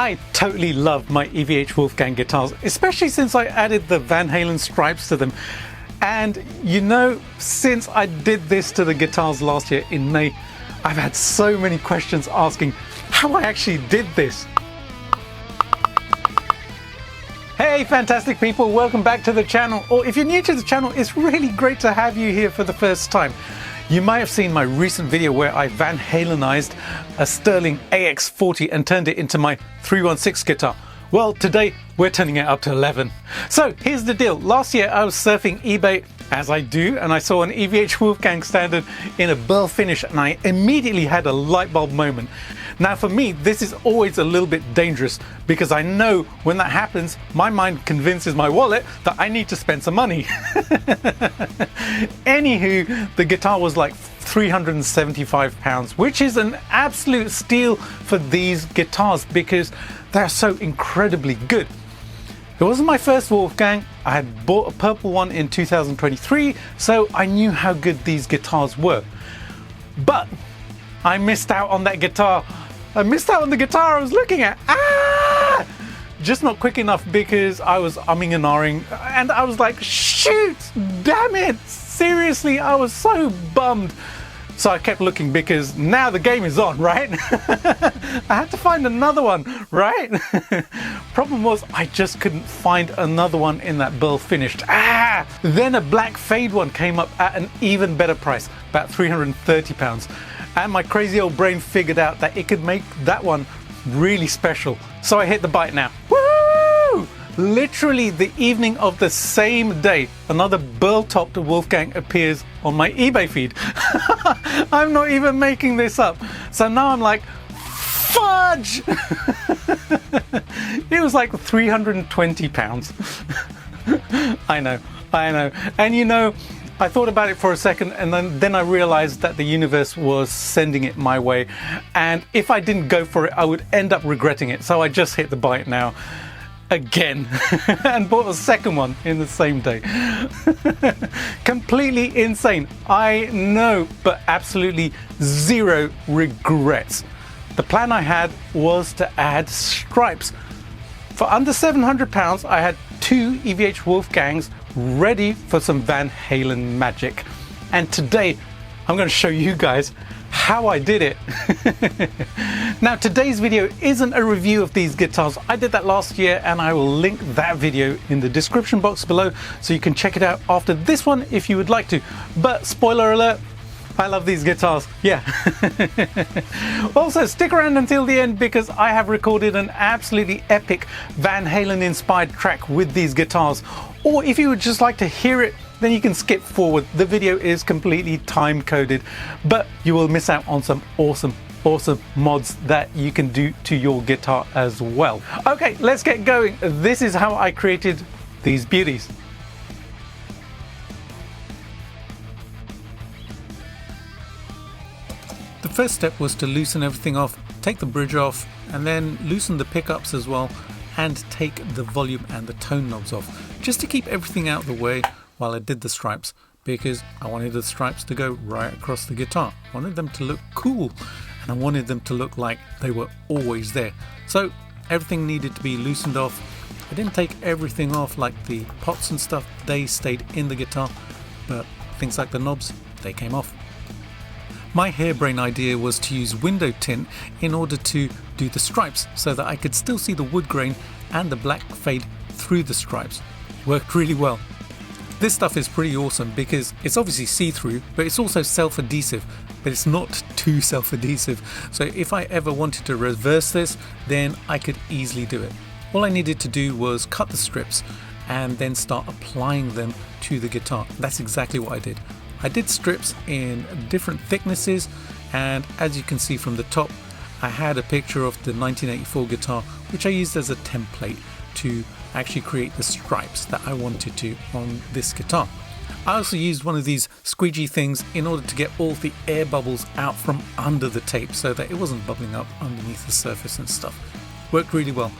I totally love my EVH Wolfgang guitars, especially since I added the Van Halen stripes to them. And you know, since I did this to the guitars last year in May, I've had so many questions asking how I actually did this. Hey fantastic people, welcome back to the channel. Or if you're new to the channel, it's really great to have you here for the first time. You might have seen my recent video where I Van Halen-ized a Sterling AX40 and turned it into my 316 guitar. Well, today we're turning it up to 11. So here's the deal. Last year I was surfing eBay, as I do, and I saw an EVH Wolfgang standard in a Burl finish and I immediately had a light bulb moment. Now for me, this is always a little bit dangerous because I know when that happens, my mind convinces my wallet that I need to spend some money. Anywho, the guitar was like £375, which is an absolute steal for these guitars because they're so incredibly good. It wasn't my first Wolfgang. I had bought a purple one in 2023, so I knew how good these guitars were. But I missed out on that guitar. I missed out on the guitar I was looking at. Just not quick enough because I was umming and ahhing and I was like, shoot, damn it. Seriously, I was so bummed. So I kept looking because now the game is on, right? I had to find another one, right? Problem was I just couldn't find another one in that Burl finished. Then a black fade one came up at an even better price, about £330. And my crazy old brain figured out that it could make that one really special. So I hit the bite now. Woo! Literally the evening of the same day, another Burl-topped Wolfgang appears on my eBay feed. I'm not even making this up. So now I'm like, fudge! It was like £320. I know. And you know, I thought about it for a second and then I realized that the universe was sending it my way. And if I didn't go for it, I would end up regretting it. So I just hit the bite now. Again. And bought a second one in the same day. Completely insane. I know, but absolutely zero regrets. The plan I had was to add stripes. For under £700, I had two EVH Wolfgangs ready for some Van Halen magic. And today I'm going to show you guys how I did it. Now today's video isn't a review of these guitars. I did that last year and I will link that video in the description box below so you can check it out after this one if you would like to. But spoiler alert, I love these guitars, yeah. Also stick around until the end because I have recorded an absolutely epic Van Halen inspired track with these guitars. Or if you would just like to hear it, then you can skip forward. The video is completely time coded, but you will miss out on some awesome mods that you can do to your guitar as well. Okay, let's get going. This is how I created these beauties. The first step was to loosen everything off, take the bridge off, and then loosen the pickups as well, and take the volume and the tone knobs off, just to keep everything out of the way while I did the stripes, because I wanted the stripes to go right across the guitar. I wanted them to look cool, and I wanted them to look like they were always there. So everything needed to be loosened off. I didn't take everything off, like the pots and stuff, they stayed in the guitar, but things like the knobs, they came off. My harebrained idea was to use window tint in order to do the stripes so that I could still see the wood grain and the black fade through the stripes. Worked really well. This stuff is pretty awesome because it's obviously see-through, but it's also self-adhesive, but it's not too self-adhesive. So if I ever wanted to reverse this, then I could easily do it. All I needed to do was cut the strips and then start applying them to the guitar. That's exactly what I did. I did strips in different thicknesses, and as you can see from the top, I had a picture of the 1984 guitar, which I used as a template to actually create the stripes that I wanted to on this guitar. I also used one of these squeegee things in order to get all the air bubbles out from under the tape so that it wasn't bubbling up underneath the surface and stuff. Worked really well.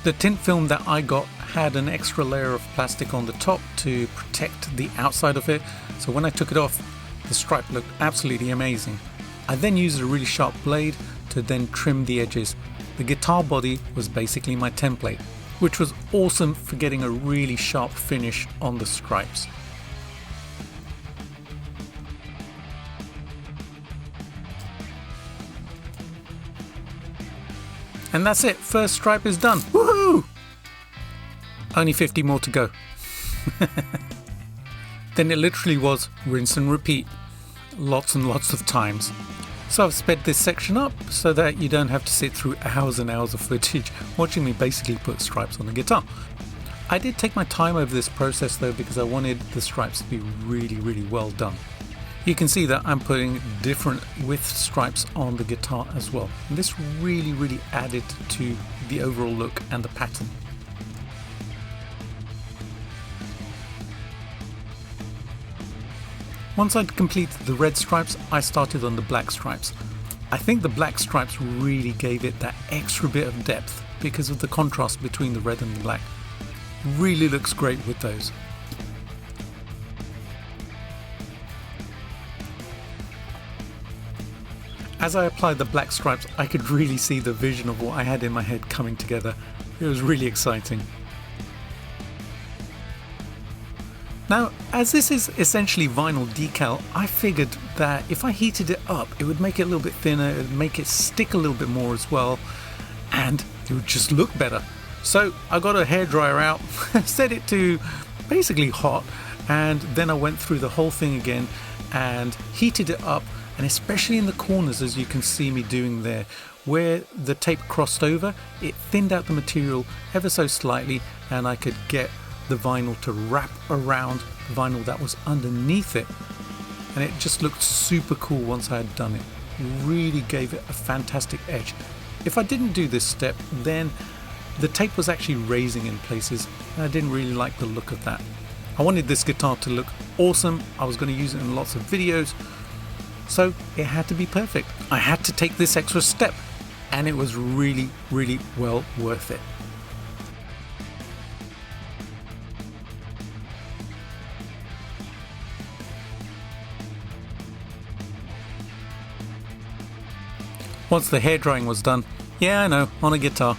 The tint film that I got had an extra layer of plastic on the top to protect the outside of it, so when I took it off, the stripe looked absolutely amazing. I then used a really sharp blade to then trim the edges. the guitar body was basically my template, which was awesome for getting a really sharp finish on the stripes. And that's it, first stripe is done. Woohoo! Only 50 more to go. Then it literally was rinse and repeat, lots and lots of times. So I've sped this section up so that you don't have to sit through hours and hours of footage watching me basically put stripes on the guitar. I did take my time over this process though, because I wanted the stripes to be really well done. You can see that I'm putting different width stripes on the guitar as well. And this really added to the overall look and the pattern. Once I'd completed the red stripes, I started on the black stripes. I think the black stripes really gave it that extra bit of depth because of the contrast between the red and the black. Really looks great with those. As I applied the black stripes, I could really see the vision of what I had in my head coming together. It was really exciting. Now, as this is essentially vinyl decal, I figured that if I heated it up, it would make it a little bit thinner, it would make it stick a little bit more as well, and it would just look better. So I got a hairdryer out, set it to basically hot, and then I went through the whole thing again and heated it up, and especially in the corners, as you can see me doing there, where the tape crossed over, it thinned out the material ever so slightly, and I could get the vinyl to wrap around the vinyl that was underneath it, and it just looked super cool once I had done it. Really gave it a fantastic edge. If I didn't do this step, then the tape was actually raising in places, and I didn't really like the look of that. I wanted this guitar to look awesome. I was going to use it in lots of videos, so it had to be perfect. I had to take this extra step, and it was really well worth it. Once the hair drying was done, yeah, I know, on a guitar,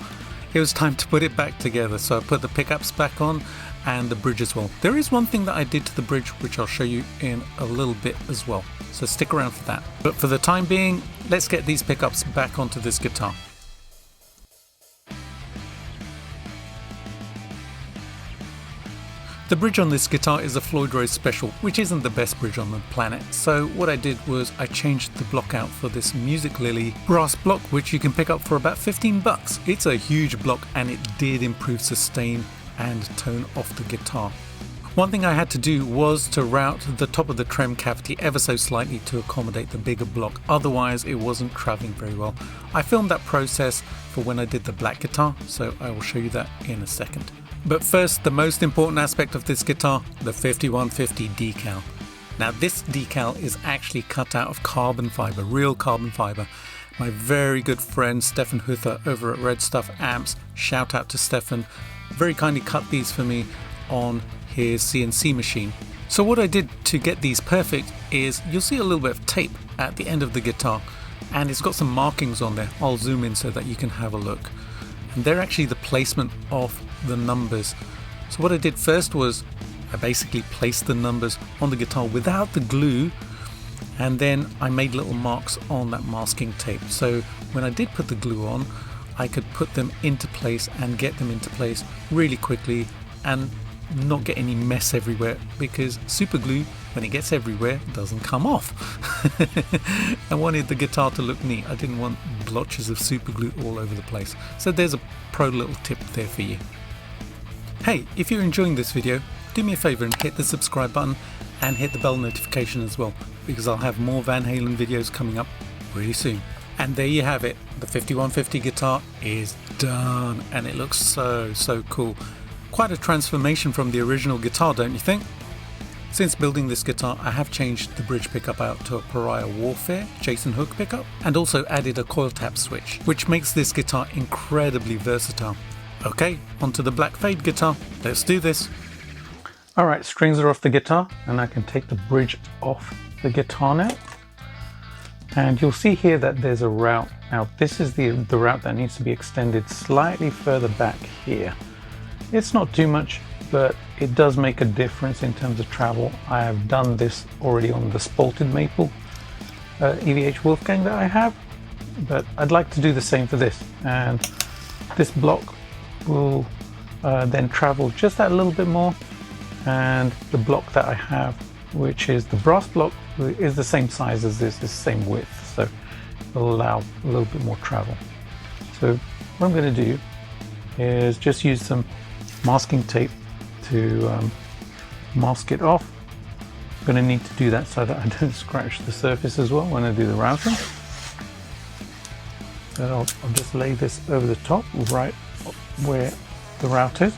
it was time to put it back together. So I put the pickups back on and the bridge as well. There is one thing that I did to the bridge which I'll show you in a little bit as well, so stick around for that. But for the time being, let's get these pickups back onto this guitar. The bridge on this guitar is a Floyd Rose Special, which isn't the best bridge on the planet. So what I did was I changed the block out for this Music Lily brass block, which you can pick up for about 15 bucks. It's a huge block, and it did improve sustain and tone of the guitar. One thing I had to do was to route the top of the trem cavity ever so slightly to accommodate the bigger block, otherwise it wasn't travelling very well. I filmed that process for when I did the black guitar, so I will show you that in a second. But first, the most important aspect of this guitar, the 5150 decal. Now this decal is actually cut out of carbon fibre, real carbon fibre. My very good friend Stefan Huther over at Red Stuff Amps, shout out to Stefan, very kindly cut these for me on his CNC machine. So what I did to get these perfect is, you'll see a little bit of tape at the end of the guitar, and it's got some markings on there. I'll zoom in so that you can have a look. And they're actually the placement of the numbers. So what I did first was I basically placed the numbers on the guitar without the glue, and then I made little marks on that masking tape. So when I did put the glue on, I could put them into place and get them into place really quickly and not get any mess everywhere, because super glue, when it gets everywhere, doesn't come off. I wanted the guitar to look neat. I didn't want blotches of super glue all over the place. So there's a pro little tip there for you. Hey, if you're enjoying this video, do me a favor and hit the subscribe button and hit the bell notification as well, because I'll have more Van Halen videos coming up really soon. And there you have it. The 5150 guitar is done, and it looks so cool. Quite a transformation from the original guitar, don't you think? Since building this guitar, I have changed the bridge pickup out to a Pariah Warfare Jason Hook pickup, and also added a coil tap switch, which makes this guitar incredibly versatile. Okay, onto the black fade guitar. Let's do this. Alright, strings are off the guitar, and I can take the bridge off the guitar now. And you'll see here that there's a route. Now this is the route that needs to be extended slightly further back here. It's not too much, but it does make a difference in terms of travel. I have done this already on the spalted maple EVH Wolfgang that I have, but I'd like to do the same for this. And this block will then travel just that little bit more, and the block that I have, which is the brass block, is the same size as this, the same width, so it'll allow a little bit more travel. So what I'm going to do is just use some masking tape to mask it off. I'm going to need to do that so that I don't scratch the surface as well when I do the routing. So I'll just lay this over the top, right where the route is.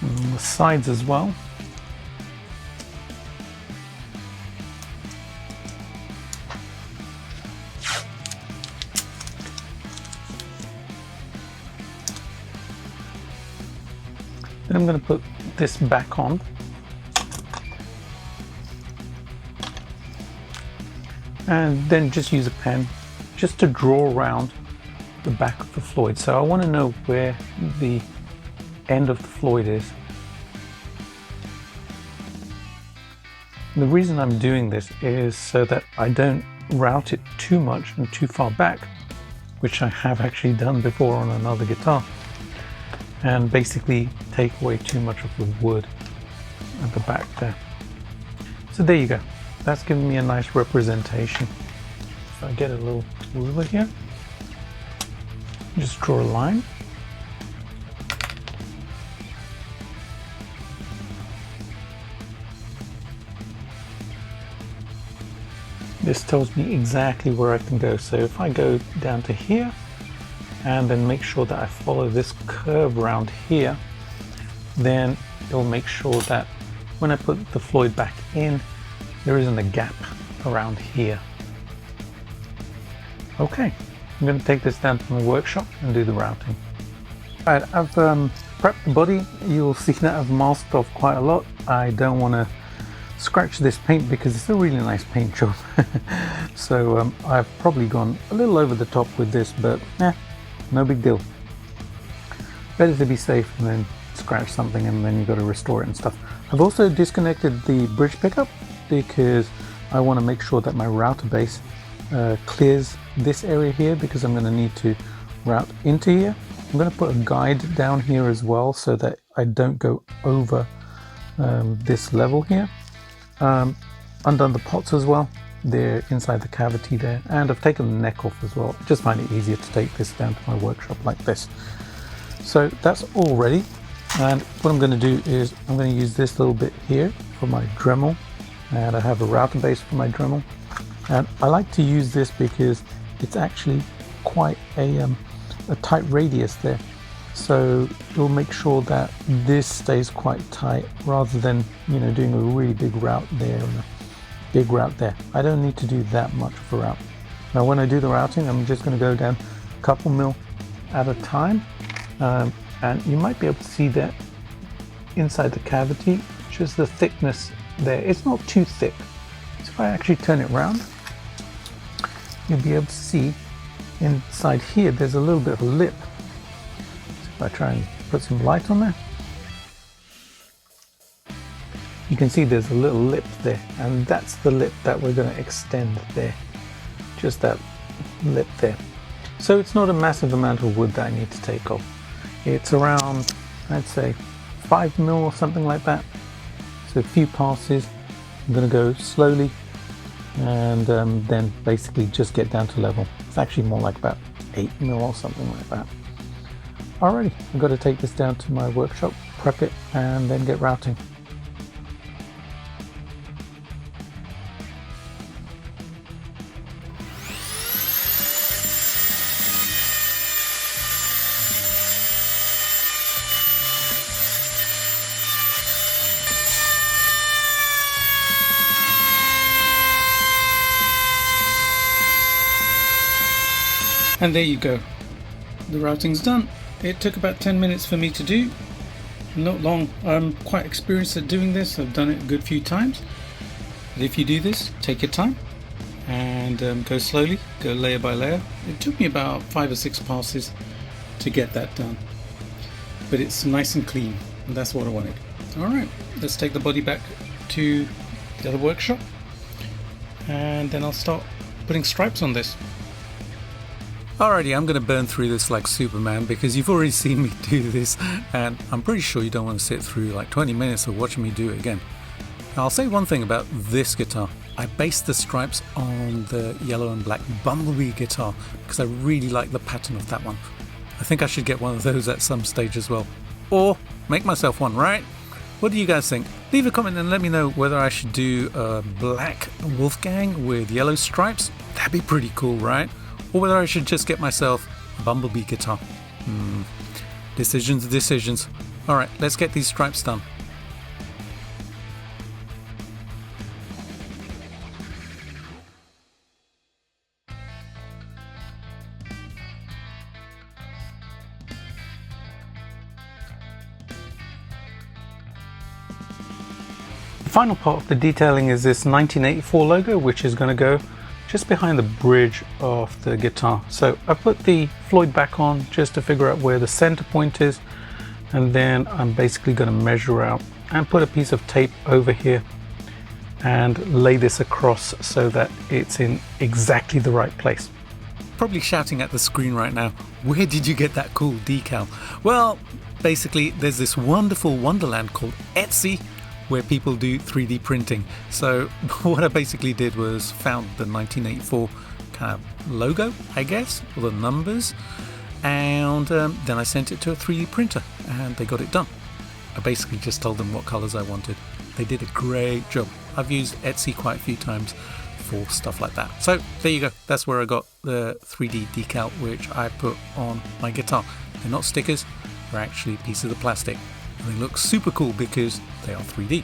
And on the sides as well. Then I'm going to put this back on. And then just use a pen just to draw around the back of the Floyd. So I want to know where the end of the Floyd is. And the reason I'm doing this is so that I don't route it too much and too far back, which I have actually done before on another guitar, and basically take away too much of the wood at the back there. So there you go. That's giving me a nice representation. If I get a little ruler here, just draw a line. This tells me exactly where I can go. So if I go down to here and then make sure that I follow this curve around here, then it'll make sure that when I put the Floyd back in, there isn't a gap around here. Okay, I'm going to take this down to my workshop and do the routing. Alright, I've prepped the body. You'll see that I've masked off quite a lot. I don't want to scratch this paint because it's a really nice paint job. So I've probably gone a little over the top with this, but no big deal. Better to be safe and then scratch something and then you've got to restore it and stuff. I've also disconnected the bridge pickup because I want to make sure that my router base clears this area here, because I'm going to need to route into here. I'm going to put a guide down here as well so that I don't go over this level here. Undone the pots as well, they're inside the cavity there, and I've taken the neck off as well. I just find it easier to take this down to my workshop like this. So that's all ready, and what I'm going to do is I'm going to use this little bit here for my Dremel, and I have a router base for my Dremel, and I like to use this because it's actually quite a tight radius there, so it'll make sure that this stays quite tight rather than, you know, doing a really big route there and a big route there. I don't need to do that much of a route. Now when I do the routing, I'm just going to go down a couple mil at a time, and you might be able to see that inside the cavity, just the thickness there. It's not too thick. So if I actually turn it around, you'll be able to see inside here there's a little bit of a lip. So if I try and put some light on there, you can see there's a little lip there, and that's the lip that we're going to extend there, just that lip there. So it's not a massive amount of wood that I need to take off. It's around, I'd say 5 mil or something like that. So a few passes. I'm going to go slowly and then basically just get down to level. It's actually more like about 8 mil or something like that. Alrighty, I've got to take this down to my workshop, prep it, and then get routing. And there you go, the routing's done. It took about 10 minutes for me to do. Not long. I'm quite experienced at doing this. I've done it a good few times. But if you do this, take your time and go slowly, go layer by layer. It took me about 5 or 6 passes to get that done. But it's nice and clean, and that's what I wanted. Alright, let's take the body back to the other workshop, and then I'll start putting stripes on this. Alrighty, I'm going to burn through this like Superman because you've already seen me do this, and I'm pretty sure you don't want to sit through like 20 minutes of watching me do it again. Now, I'll say one thing about this guitar. I based the stripes on the yellow and black Bumblebee guitar because I really like the pattern of that one. I think I should get one of those at some stage as well. Or make myself one, right? What do you guys think? Leave a comment and let me know whether I should do a black Wolfgang with yellow stripes. That'd be pretty cool, right? Or whether I should just get myself a Bumblebee guitar. Decisions. Alright, let's get these stripes done. The final part of the detailing is this 1984 logo, which is going to go just behind the bridge of the guitar. So I put the Floyd back on just to figure out where the center point is, and then I'm basically going to measure out and put a piece of tape over here and lay this across so that it's in exactly the right place. Probably shouting at the screen right now, where did you get that cool decal? Well, basically there's this wonderful wonderland called Etsy where people do 3D printing. So what I basically did was found the 1984 kind of logo, I guess, or the numbers, and then I sent it to a 3D printer and they got it done. I basically just told them what colors I wanted. They did a great job. I've used Etsy quite a few times for stuff like that. So there you go. That's where I got the 3D decal, which I put on my guitar. They're not stickers, they're actually pieces of plastic. And they look super cool because they are 3D.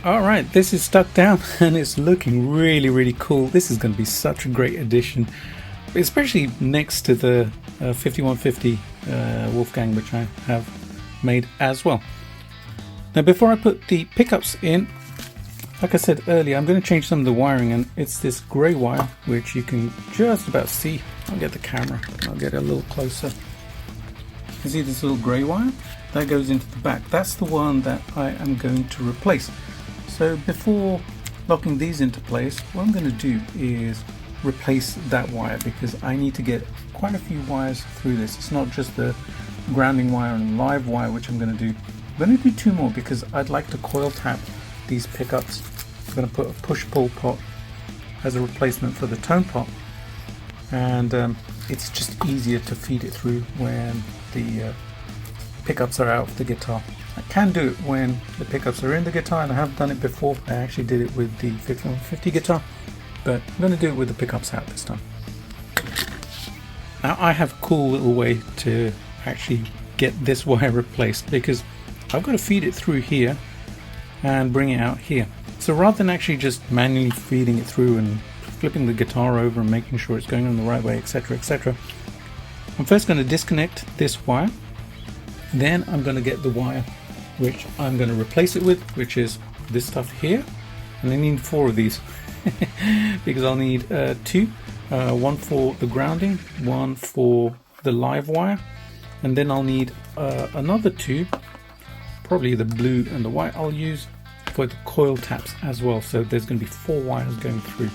Alright, this is stuck down and it's looking really cool. This is going to be such a great addition, especially next to the 5150 Wolfgang, which I have made as well. Now before I put the pickups in, like I said earlier, I'm going to change some of the wiring, and it's this grey wire which you can just about see. I'll get the camera, I'll get it a little closer. You can see this little grey wire that goes into the back. That's the one that I am going to replace. So before locking these into place, what I'm going to do is replace that wire because I need to get quite a few wires through this. It's not just the grounding wire and live wire, which I'm going to do. I'm going to do 2 more because I'd like to coil tap these pickups. I'm going to put a push-pull pot as a replacement for the tone pot, and it's just easier to feed it through when the pickups are out of the guitar. I can do it when the pickups are in the guitar, and I have done it before. I actually did it with the 5150 guitar, but I'm going to do it with the pickups out this time. Now I have a cool little way to actually get this wire replaced, because I've got to feed it through here and bring it out here. So rather than actually just manually feeding it through and flipping the guitar over and making sure it's going in the right way, etc, etc, I'm first going to disconnect this wire. Then I'm going to get the wire which I'm going to replace it with, which is this stuff here, and I need 4 of these because I'll need 2, one for the grounding, one for the live wire, and then I'll need another 2, probably the blue and the white I'll use for the coil taps as well. So there's going to be 4 wires going through.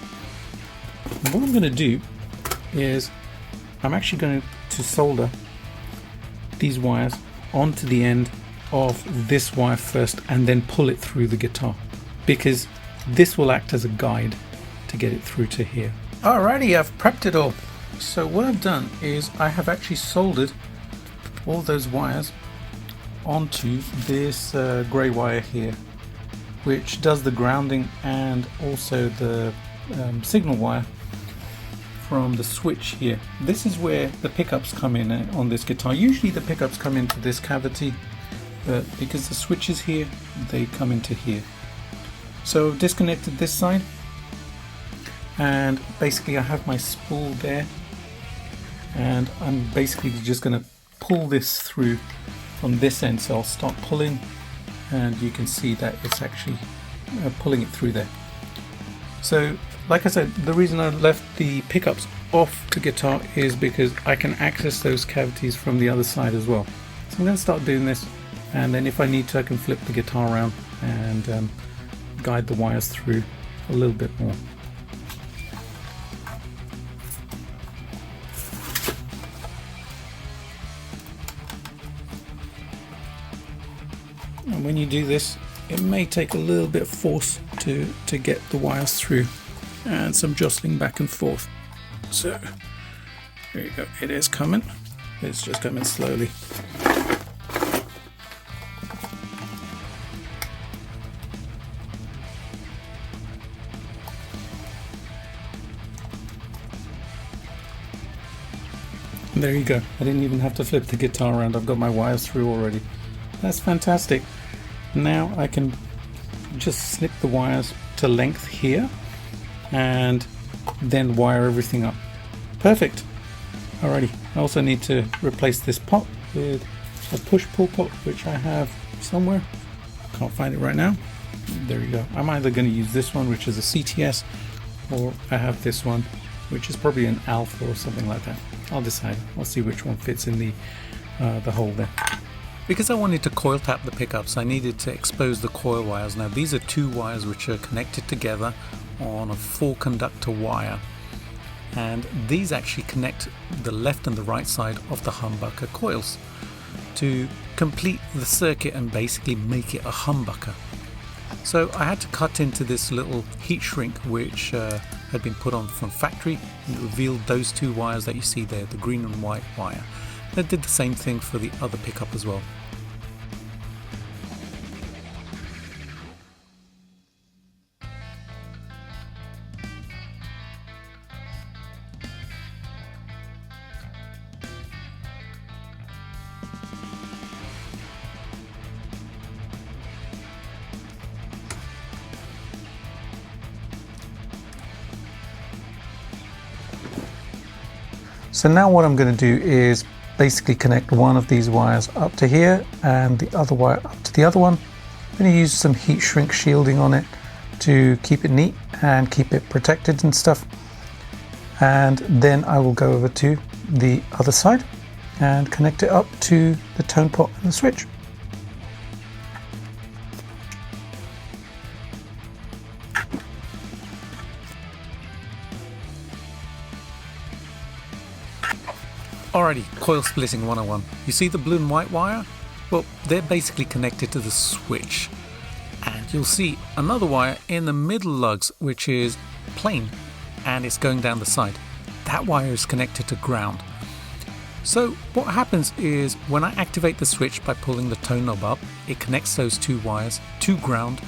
And what I'm going to do is I'm actually going to solder these wires onto the end of this wire first and then pull it through the guitar, because this will act as a guide to get it through to here. Alrighty, I've prepped it all. So what I've done is I have actually soldered all those wires onto this grey wire here, which does the grounding and also the signal wire from the switch here. This is where the pickups come in on this guitar. Usually the pickups come into this cavity, but because the switch is here, they come into here. So I've disconnected this side, and basically I have my spool there, and I'm basically just going to pull this through from this end. So I'll start pulling, and you can see that it's actually pulling it through there. So like I said, the reason I left the pickups off the guitar is because I can access those cavities from the other side as well. So I'm going to start doing this, and then if I need to, I can flip the guitar around and guide the wires through a little bit more. And when you do this, it may take a little bit of force to get the wires through, and some jostling back and forth. So there you go, it is coming. It's just coming slowly. And there you go, I didn't even have to flip the guitar around. I've got my wires through already. That's fantastic. Now I can just snip the wires to length here and then wire everything up. Perfect. Alrighty, I also need to replace this pot with a push-pull pot, which I have somewhere. Can't find it right now. There you go. I'm either going to use this one, which is a CTS, or I have this one, which is probably an Alpha or something like that. I'll decide. I'll see which one fits in the hole there. Because I wanted to coil tap the pickups, I needed to expose the coil wires. Now these are two wires which are connected together on a 4-conductor wire, and these actually connect the left and the right side of the humbucker coils to complete the circuit and basically make it a humbucker. So I had to cut into this little heat shrink which had been put on from factory, and it revealed those two wires that you see there, the green and white wire. That did the same thing for the other pickup as well. So now what I'm going to do is basically connect one of these wires up to here and the other wire up to the other one. I'm going to use some heat shrink shielding on it to keep it neat and keep it protected and stuff. And then I will go over to the other side and connect it up to the tone pot and the switch. Alrighty, coil splitting 101. You see the blue and white wire? Well, they're basically connected to the switch. And you'll see another wire in the middle lugs, which is plain, and it's going down the side. That wire is connected to ground. So what happens is when I activate the switch by pulling the tone knob up, it connects those two wires to ground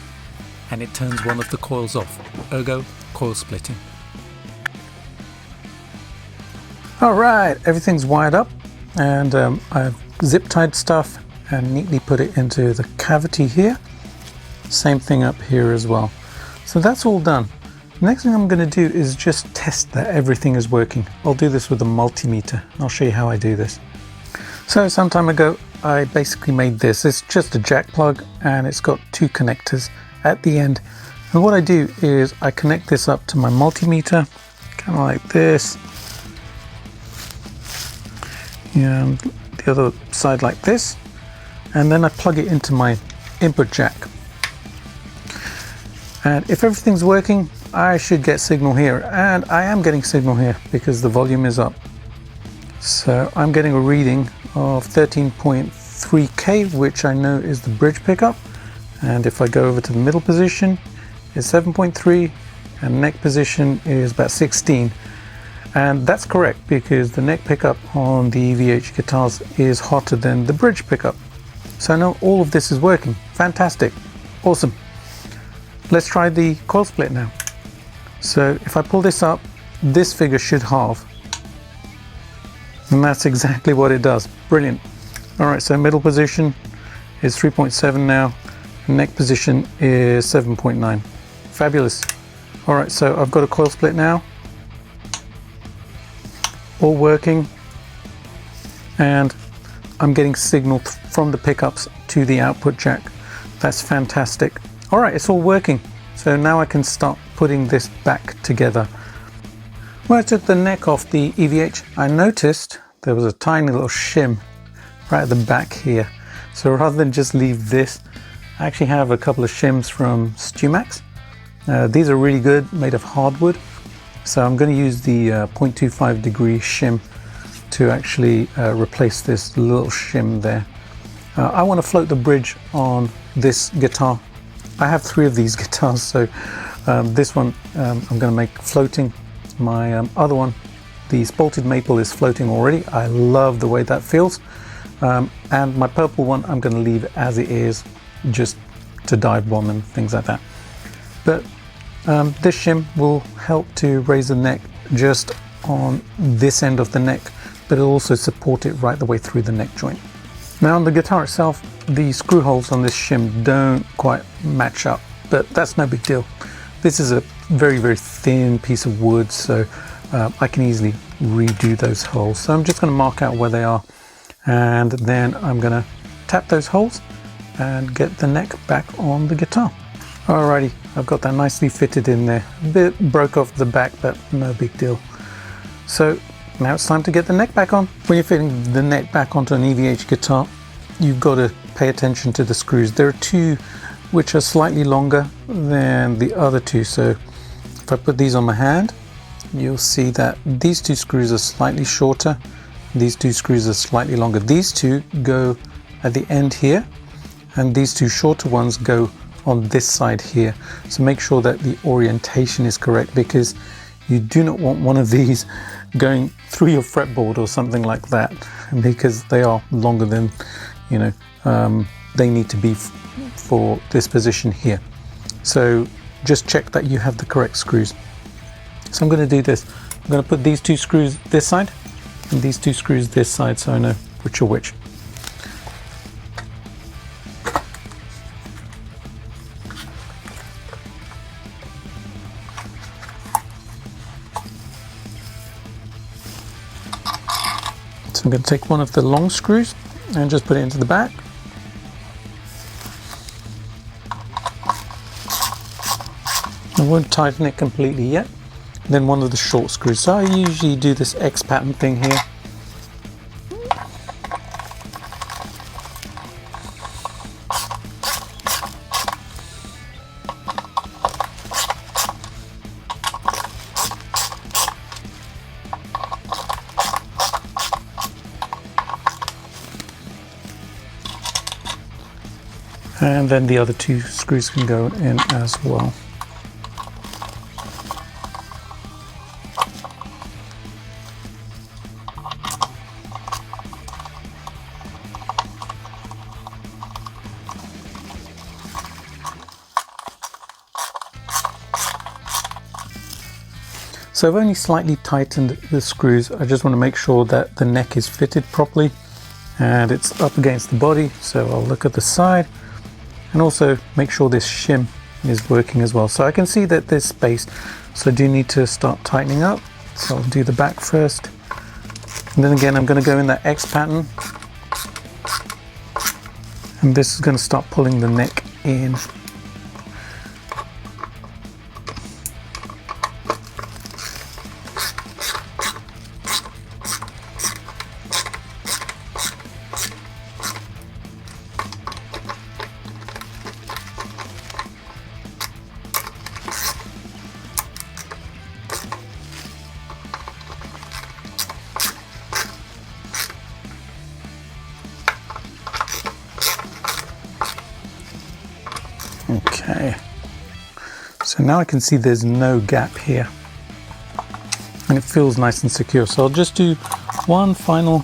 and it turns one of the coils off. Ergo, coil splitting. Alright, everything's wired up, and I've zip tied stuff and neatly put it into the cavity here. Same thing up here as well. So that's all done. Next thing I'm going to do is just test that everything is working. I'll do this with a multimeter. I'll show you how I do this. So some time ago I basically made this. It's just a jack plug and it's got two connectors at the end. And what I do is I connect this up to my multimeter, kind of like this. And the other side like this, and then I plug it into my input jack, and if everything's working I should get signal here, and I am getting signal here because the volume is up. So I'm getting a reading of 13.3k, which I know is the bridge pickup, and if I go over to the middle position it's 7.3 and neck position is about 16. And that's correct because the neck pickup on the EVH guitars is hotter than the bridge pickup. So I know all of this is working. Fantastic. Awesome. Let's try the coil split now. So if I pull this up, this figure should halve. And that's exactly what it does. Brilliant. All right, so middle position is 3.7 now. Neck position is 7.9. Fabulous. All right, so I've got a coil split now. All working. And I'm getting signal from the pickups to the output jack. That's fantastic. All right, it's all working. So now I can start putting this back together. When I took the neck off the EVH, I noticed there was a tiny little shim right at the back here. So rather than just leave this, I actually have a couple of shims from StewMax. These are really good, made of hardwood. So I'm going to use the 0.25 degree shim to actually replace this little shim there. I want to float the bridge on this guitar. I have 3 of these guitars, so this one I'm going to make floating. My other one, the Spalted Maple, is floating already. I love the way that feels. And my purple one I'm going to leave as it is, just to dive bomb and things like that. But this shim will help to raise the neck just on this end of the neck, but it'll also support it right the way through the neck joint. Now on the guitar itself, the screw holes on this shim don't quite match up, but that's no big deal. This is a very, very thin piece of wood, so I can easily redo those holes. So I'm just going to mark out where they are, and then I'm going to tap those holes and get the neck back on the guitar. Alrighty, I've got that nicely fitted in there. A bit broke off the back, but no big deal. So now it's time to get the neck back on. When you're fitting the neck back onto an EVH guitar, you've got to pay attention to the screws. There are 2 which are slightly longer than the other 2. So if I put these on my hand, you'll see that these 2 screws are slightly shorter. These 2 screws are slightly longer. These 2 go at the end here, and these 2 shorter ones go on this side here. So make sure that the orientation is correct, because you do not want one of these going through your fretboard or something like that, because they are longer than, you know, they need to be for this position here. So just check that you have the correct screws. So I'm going to do this. I'm going to put these 2 screws this side and these 2 screws this side, so I know which are which. So I'm going to take one of the long screws and just put it into the back. I won't tighten it completely yet. Then one of the short screws. So I usually do this X pattern thing here. And then the other 2 screws can go in as well. So I've only slightly tightened the screws. I just want to make sure that the neck is fitted properly and it's up against the body. So I'll look at the side and also make sure this shim is working as well. So I can see that there's space, so I do need to start tightening up. So I'll do the back first. And then again, I'm going to go in that X pattern. And this is going to start pulling the neck in. Okay, so now I can see there's no gap here and it feels nice and secure. So I'll just do one final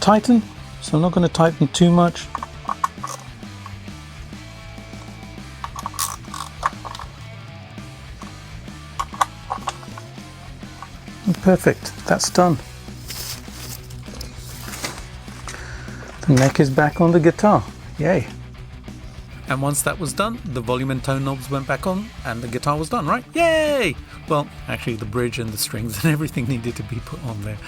tighten. So I'm not going to tighten too much. Perfect, that's done. The neck is back on the guitar, yay. And once that was done, the volume and tone knobs went back on and the guitar was done, right? Yay! Well, actually the bridge and the strings and everything needed to be put on there.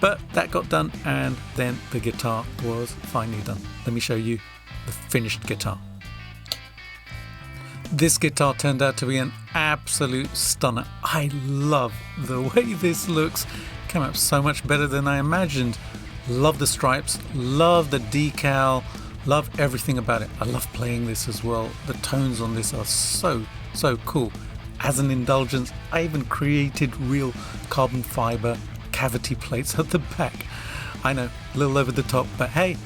But that got done and then the guitar was finally done. Let me show you the finished guitar. This guitar turned out to be an absolute stunner. I love the way this looks. Came out so much better than I imagined. Love the stripes, love the decal, love everything about it. I love playing this as well. The tones on this are so cool. As an indulgence, I even created real carbon fiber cavity plates at the back. I know, a little over the top, but hey,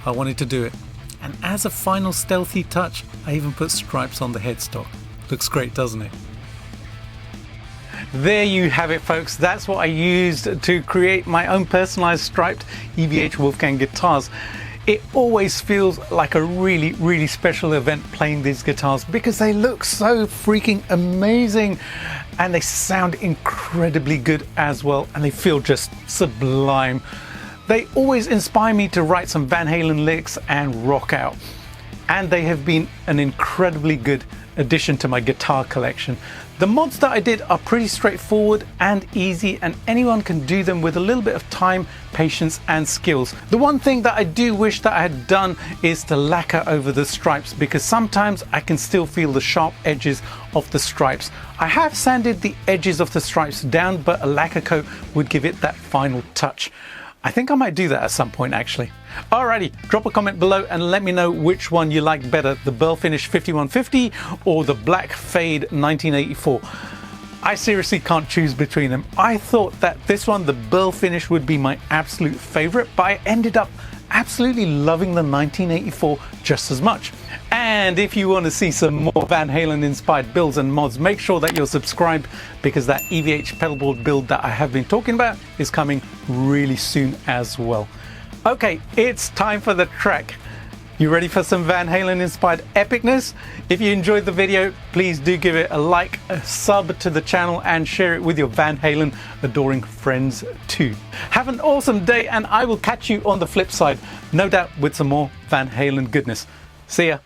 I wanted to do it. And as a final stealthy touch, I even put stripes on the headstock. Looks great, doesn't it? There you have it, folks. That's what I used to create my own personalized striped EVH Wolfgang guitars. It always feels like a really special event playing these guitars because they look so freaking amazing and they sound incredibly good as well, and they feel just sublime. They always inspire me to write some Van Halen licks and rock out. And they have been an incredibly good addition to my guitar collection. The mods that I did are pretty straightforward and easy, and anyone can do them with a little bit of time, patience and skills. The one thing that I do wish that I had done is to lacquer over the stripes, because sometimes I can still feel the sharp edges of the stripes. I have sanded the edges of the stripes down, but a lacquer coat would give it that final touch. I think I might do that at some point actually. Alrighty, drop a comment below and let me know which one you like better, the Burl Finish 5150 or the Black Fade 1984. I seriously can't choose between them. I thought that this one, the Burl Finish, would be my absolute favorite, but I ended up absolutely loving the 1984 just as much. And if you want to see some more Van Halen inspired builds and mods, make sure that you're subscribed, because that EVH pedalboard build that I have been talking about is coming really soon as well. Okay, it's time for the track. You ready for some Van Halen inspired epicness? If you enjoyed the video, please do give it a like, a sub to the channel and share it with your Van Halen adoring friends too. Have an awesome day and I will catch you on the flip side, no doubt with some more Van Halen goodness. See ya.